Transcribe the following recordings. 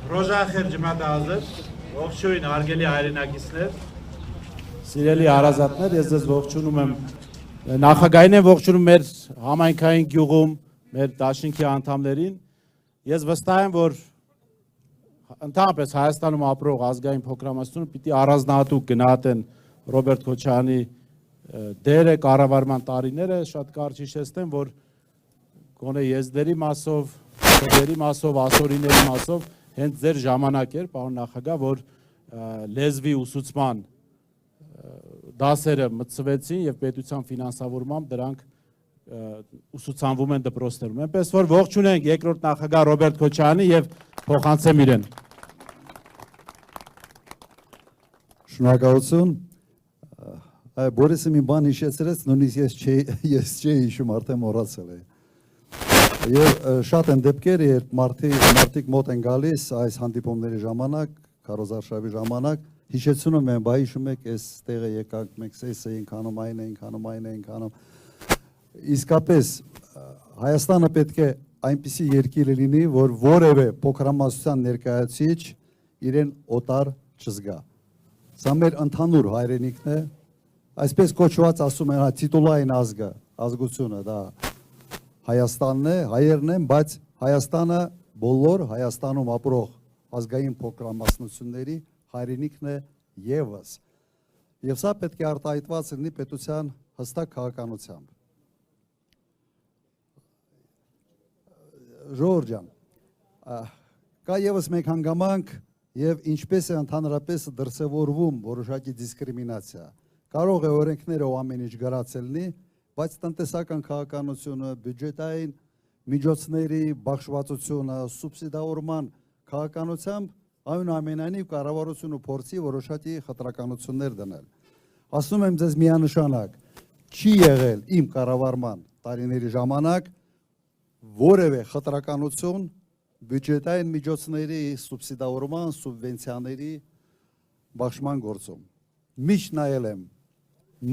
Ռոժախեր ջմատը ազր, ողջույն արգելի հայրենակիցներ։ Սիրելի հարազատներ, ես ձեզ ողջունում եմ, նախագահին եմ ողջունում մեր համայնքային գյուղում, մեր դաշինքի անդամներին։ Ես վստահ եմ, որ ընդհանրապես Հայաստանում ապրող ազգային փոքրամասնությունը պիտի առանձնահատուկ գնահատեն Ռոբերտ Քոչարյանի դերը կառավարման տարիները, շատ կարճ հիշեցնեմ, որ գոնե եզդերի մասով, դերի մասով, ասորիների մասով հենց ձեր ժամանակ էր, պարոն նախագահ, որ լեզվի ուսուցման դասերը մտցվեցին եւ պետության ֆինանսավորմամբ դրանք ուսուցանվում են դպրոցներում։ Այնպես որ ողջունենք երկրորդ նախագահ Ռոբերտ Քոչարյանի եւ փոխանցեմ իրեն։ Շնորհակալություն։ Բորիսը մի բան հիշեցրեց, նույնիսկ ես չէի հիշում, արդեն մոռացել եմ։ Եվ շատ են դեպքեր, երբ մարդիկ մոտ են գալիս այս հանդիպումների ժամանակ, քարոզարշավի ժամանակ, հիշեցնում են, բայ հիշում եք, այս տեղը եկանք, մենք սես էինք անում, այն էինք անում։ Իսկապես Հայաստանը պետք է այնպիսի երկիր լինի, որ որևէ փոքրամասնության ներկայացուցիչ իրեն օտար չզգա։ Սա մեր ընդհանուր հայրենիքն է, այսպես կոչված ասում են, տիտուլային ազգը, ազգությունը դա Հայաստանն է, հայերն են, բայց Հայաստանը բոլոր Հայաստանում ապրող ազգային փոքրամասնությունների հայրենիքն է ևս։ Եվ սա պետք է արտահայտված լինի պետության հստակ քաղաքականությամբ։ Ժողովուրդ ջան, կա ևս մեկ հանգամանք եւ ինչպես է ընդհանրապես դրսևորվում որոշակի դիսկրիմինացիա։ Կարող է օրենքները ու ամեն ինչ գրած լինի, բայց տնտեսական քաղաքականությունը, բյուջետային միջոցների բաշխվածությունը, սուբսիդավորման քաղաքականությամբ այնուամենայնիվ կառավարությունը փորձի որոշակի խտրականություններ դնել։ Ասում եմ ձեզ միանշանակ, չի եղել իմ կառավարման տարիների ժամանակ որևէ խտրականություն բյուջետային միջոցների սուբսիդավորման, սուբվենցիաների բաշխման գործում։ Միշտ նայել եմ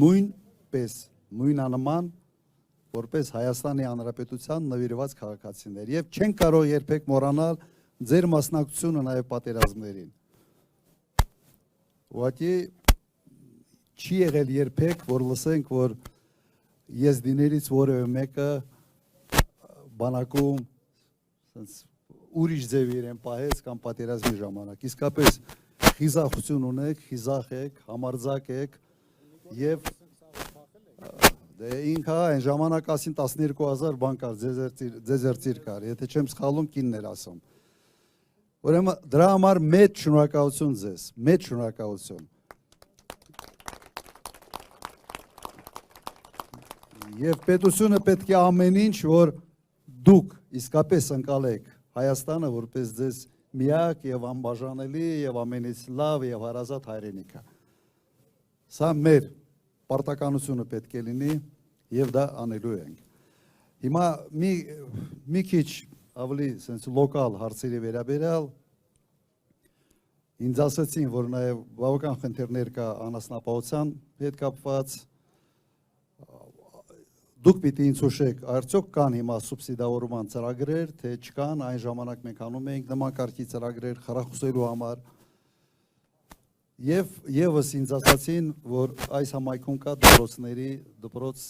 նույնպես նույնանման, որպես Հայաստանի Հանրապետության նվիրված քաղաքացիներ եւ չեն կարող երբեք մոռանալ ձեր մասնակցությունը նաեւ պատերազմներին։ Ուղղակի չի եղել երբեք, որ լսենք, որ եզդիներից որևէ մեկը բանակում ուրիշ ձև իրեն պահեց կամ պատերազմի ժամանակ։ Իսկապես խիզախություն ունեք, խիզախ եք, համարձակ եք եւ ինքա այն ժամանակ ասին 12,000 բան կար, ձեզերծիր կար, եթե չեմ սխալում կինն էր ասում։ Ուրեմն դրա համար մեծ շնորհակալություն ձեզ, մեծ շնորհակալություն։ Եվ պետությունը պետք է ամեն ինչ, որ դուք իսկապես ընկալեք Հայաստանը որպես ձեզ միակ եւ անբաժանելի եւ ամենից լավ եւ հարազատ հայրենիքը։ Սա մեր պարտականությունը պետք է լինի եւ դա անելու ենք։ Հիմա մի քիչ ավելի sense լոկալ հարցերի վերաբերյալ ինձ ասացին, որ նաեւ բավական խնդիրներ կա անասնապահության հետ կապված։ Դուք պիտի ինձ հուշեք, արդյոք կան հիմա սուբսիդավորման ծրագրեր, թե չկան, այն ժամանակ մենք անում էինք նման կարգի ծրագրեր խրախուսելու համար։ Եվ եւս ինձ ասացին, որ այս համայնքում կա դպրոց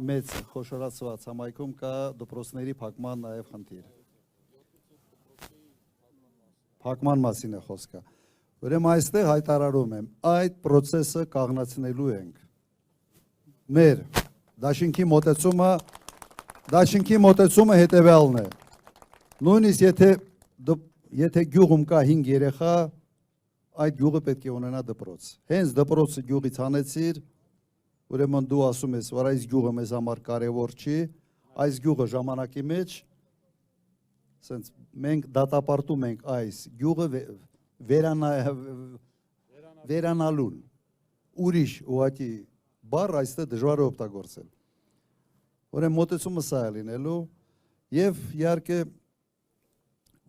մեծ խոշորացված համայնքում կա դպրոցների փակման նաեւ խնդիր։ Փակման մասին է խոսքը։ Ուրեմն այստեղ հայտարարում եմ, այդ process-ը կաղնացնելու ենք։ Մեր դաշինքի մոտեցումը հետևյալն է։ Նույնիսկ եթե գյուղում կա 5 երեխա, այդ գյուղը պետք է ունենա դպրոց։ Հենց դպրոցը գյուղից հանեցիր, ուրեմն դու ասում ես, որ այս գյուղը մեզ համար կարևոր չի, այս գյուղը ժամանակի մեջ, ասենց մենք դատապարտում ենք այս գյուղը վերանալուն։ Ուրիշ ուղղակի բառ այստեղ դժվար է օգտագործել։ Ուրեմն մոտեցումը սա է լինելու եւ իհարկե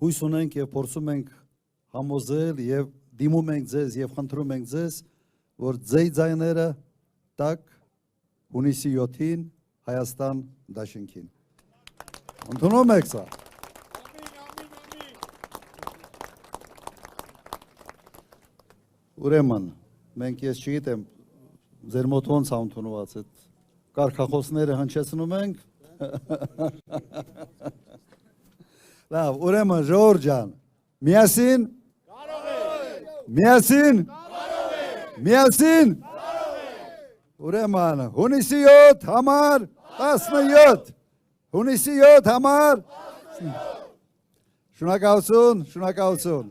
հույս ունենք եւ փորձում ենք համոզել եւ դիմում ենք ձեզ եւ խնդրում ենք ձեզ, որ ձեր ձայները տակ հունիսի 7-ին Հայաստան դաշինքին։ Ընդունում եք սա։ Ուրեմն, մենք ես չգիտեմ, ձեր մոտ ոնց համտունված այդ կարգախոսները հնչեցնում ենք։ Լավ, ուրեմն Ժողովուրդ ջան, միասին Միասին Միասին Ուրեմն, հունիսի 7 համար 17 Հունիսի 7 համար Շնորհակալություն, շնորհակալություն